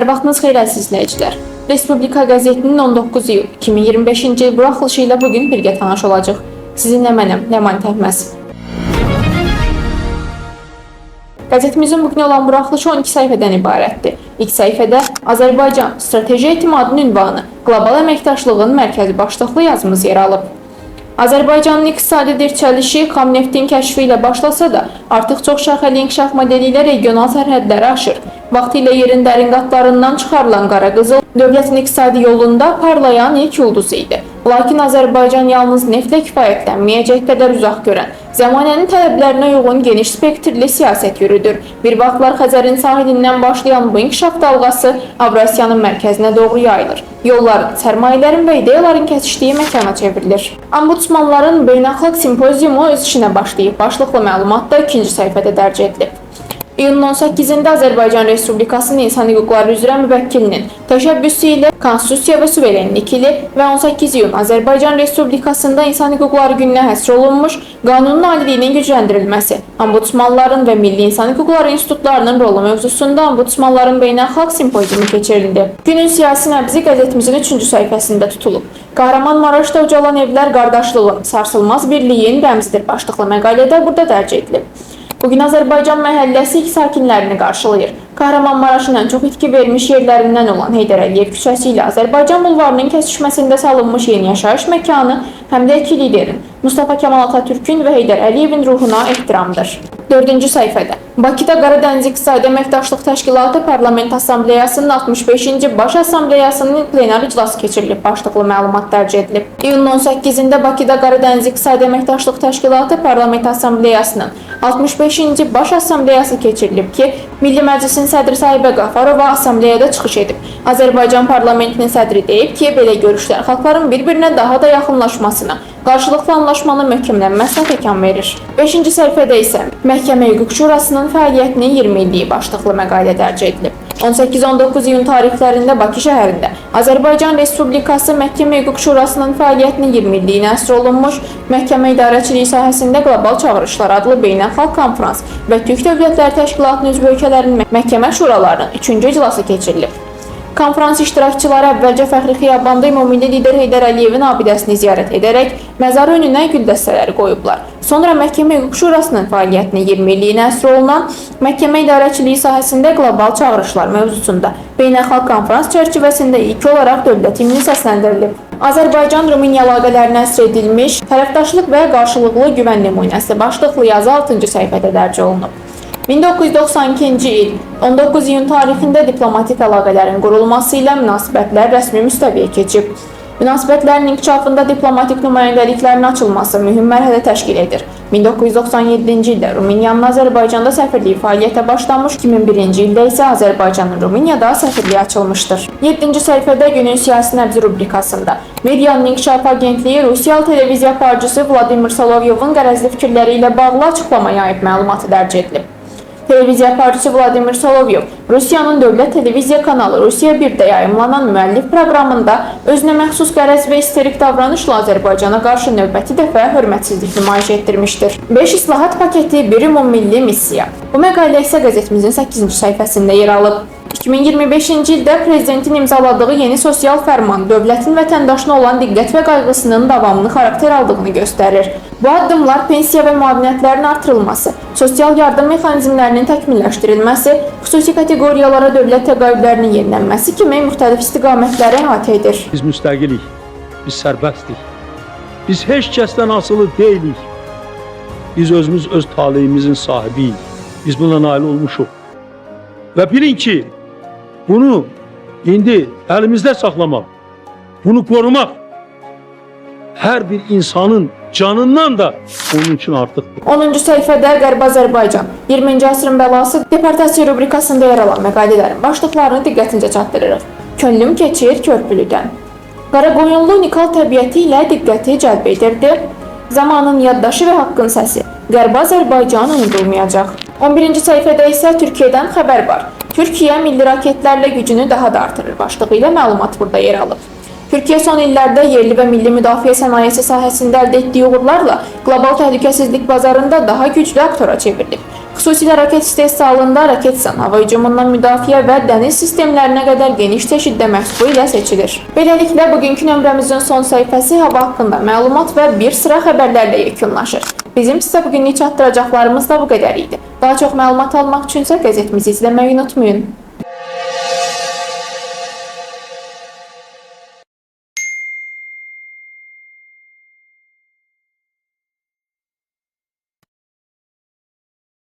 Hər vaxtınız xeyir əziz izləyicilər. Respublika qəzetinin 19 iyul 2025-ci il buraxılışı ilə bugün birgə tanış olacaq. Sizinlə mənəm, Ləman Təhməz. Qəzetimizin bugün olan buraxılışı 12 səhifədən ibarətdir. İlk səhifədə Azərbaycan strateji etimadın ünvanı, qlobal əməkdaşlığın mərkəzi başlıqlı yazımız yer alıb. Azərbaycanın iqtisadi dirçəlişi xam neftin kəşfi ilə başlasa da, artıq çox şaxəli inkişaf modeli ilə regional sərhədləri aşır. Vaxtilə yerin dərin qatlarından çıxarılan Qaraqızıl, dövlətin iqtisadi yolunda parlayan ilk ulduz idi. Lakin Azərbaycan yalnız neftlə kifayətlənməyəcək qədər uzaq görən, zamanənin tələblərinə uyğun geniş spektrli siyasət yürüdür. Bir vaxtlar Xəzərin sahilindən başlayan bu inkişaf dalğası Avrasiyanın mərkəzinə doğru yayılır. Yolların, sərmayələrin və ideyaların kəsişdiyi məkana çevrilir. Ombudsmanların beynəlxalq simpoziumu öz işinə başlayıb. Başlıqlı məlumat da ikinci səhifədə dərc edilib. İyunun 18-də Azərbaycan Respublikasının İnsan Hüquqları üzrə müvəkkilinin təşəbbüsü ilə Konstitusiya və Suverenlik ili və 18 iyun Azərbaycan Respublikasında İnsan Hüquqları gününə həsr olunmuş qanunun aliliyinin gücləndirilməsi, ombudsmanların və Milli İnsan Hüquqları institutlarının rolu mövzusunda ombudsmanların beynəlxalq simpoziumu keçirildi. Günün siyasi nəbzi qəzetimizin 3-cü səhifəsində tutulub. Kahramanmaraşda ucalan evlər qardaşlığın, sarsılmaz birliyin rəmzidir başlıqlı məqalədə burada dərc edilib. Bugün Azərbaycan məhəlləsi ilk sakinlərini qarşılayır. Kahramanmaraşın ən çox itki vermiş yerlərindən olan Heydər Əliyev küçəsi ilə Azərbaycan bulvarının kəsişməsində salınmış yeni yaşayış məkanı həm də iki liderin, Mustafa Kemal Atatürkün və Heydər Əliyevin ruhuna ehtiramdır. 4-cü səhifədə Bakıda Qaradəniz İqtisadi Əməkdaşlıq Təşkilatı Parlament Assambleyasının 65-ci Baş Assambleyasının plenar iclası keçirilib başlıqlı məlumat dərc edilib. İyunun 18-də Bakıda Qaradəniz İqtisadi Əməkdaşlıq Təşkilatı Parlament Assambleyasının 65-ci Baş Assambleyası keçirilib ki, Milli Məclisin sədri Sahibə Qafarova assambleyada çıxış edib. Azərbaycan parlamentinin sədri deyib ki, belə görüşlər xalqların bir-birinə daha da yaxınlaşmasına, qarşılıqlı anlaşmanın möhkəmlənməsinə təkan verir. 5-ci səhifədə isə Məhkəmə Hüquq Şurasının fəaliyyətinin 20 illiyi başlıqlı məqalə dərc edilib. 18-19 iyun tarixlərində Bakı şəhərində Azərbaycan Respublikası Məhkəmə Hüquq Şurasının fəaliyyətinin 20 illiyinə həsr olunmuş Məhkəmə İdarəçiliyi sahəsində Qlobal Çağırışlar adlı beynəlxalq konfrans və Türk Dövlətləri Təşkilatının üzv ölkələrinin məhkəmə şuralarının 3-cü iclası keçirilib. Konfrans iştirakçıları əvvəlcə Fəxri Xiyabanda Ümumilli lider Heydər Əliyevin abidəsini ziyarət edərək məzar önünə gül dəstələri qoyublar. Sonra Məhkəmə Hüquq Şurasının fəaliyyətinin 20 illiyinə həsr olunan Məhkəmə İdarəçiliyi sahəsində qlobal çağırışlar mövzusunda beynəlxalq konfrans çərçivəsində ilk olaraq dövlət himni səsləndirilib. Azərbaycan-Rumıniya əlaqələrinə həsr edilmiş tərəfdaşlıq və qarşılıqlı güvən nümunəsi başlıqlı yazı 6-cı səhifədə dərc olunub. 1992-ci il 19 iyun tarixində diplomatik əlaqələrin qurulması ilə münasibətlər rəsmi müstəviyə keçib. Münasibətlərin inkişafında diplomatik nümayəndəliklərin açılması mühüm mərhələ təşkil edir. 1997-ci ildə Rumıniyanın Azərbaycanda səfirliyi fəaliyyətə başlamış, 2001-ci ildə isə Azərbaycanın Rumuniyada səfirliyi açılmışdır. 7-ci səhifədə günün siyasi nəbzi rubrikasında Medianın İnkişaf Agentliyi Rusiyalı televiziya aparıcısı Vladimir Solovyovun qərəzli fikirləri ilə bağlı açıqlama yayıb məlumatı dərc edilib. Televiziya aparıcısı Vladimir Solovyov, Rusiyanın dövlət televiziya kanalı Rusiya 1-də yayımlanan müəllif proqramında özünə məxsus qərəz və isterik davranışla Azərbaycana qarşı növbəti dəfə hörmətsizlik nümayiş etdirmişdir. 5 islahat paketi, bir ümummilli missiya. Bu məqalə isə qəzetimizin 8-ci səhifəsində yer alıb. 2025-ci ildə Prezidentin imzaladığı yeni sosial fərman dövlətin vətəndaşına olan diqqət və qayğısının davamlı xarakter aldığını göstərir. Bu addımlar pensiya və müavinətlərin artırılması, sosial yardım mexanizmlərinin təkmilləşdirilməsi, xüsusi kateqoriyalara dövlət təqaüdlərinin yenilənməsi kimi müxtəlif istiqamətləri əhatə edir. Biz müstəqilik, biz sərbəstlik, biz heç kəsdən asılı deyilik. Biz özümüz öz taleyimizin sahibiyik, biz buna nail olmuşuq. Və bilin ki, bunu indi əlimizdə saxlamaq, bunu qorumaq hər bir insanın canından da onun üçün artıqdır. 10-cu səhifədə Qərbi Azərbaycan 20-ci əsrin bəlası deportasiya rubrikasında yer alan məqalələrin başlıqlarını diqqətincə çatdırırıq. Könlüm keçir körpülüdən. Qaraqoyunlu unikal təbiəti ilə diqqəti cəlb edirdi. Zamanın yaddaşı və haqqın səsi. Qərbi Azərbaycan unudulmayacaq. 11-ci səhifədə isə Türkiyədən xəbər var. Türkiyə milli raketlərlə gücünü daha da artırır başlığı ilə məlumat burada yer alıb. Türkiyə son illərdə yerli və milli müdafiə sənayesi sahəsində əldə etdiyi uğurlarla qlobal təhlükəsizlik bazarında daha güclü aktora çevrilib. Xüsusilə raket istehsalında Roketsan hava hücumundan müdafiə və dəniz sistemlərinə qədər geniş çeşiddə məhsul ilə seçilir. Beləliklə, bugünkü nömrəmizin son səhifəsi hava haqqında məlumat və bir sıra xəbərlərlə yekunlaşır. Bizim sizə bugünlük çatdıracaqlarımız da bu qədər idi. Daha çox məlumat almaq üçünsə qəzetimizi izləməyi unutmayın.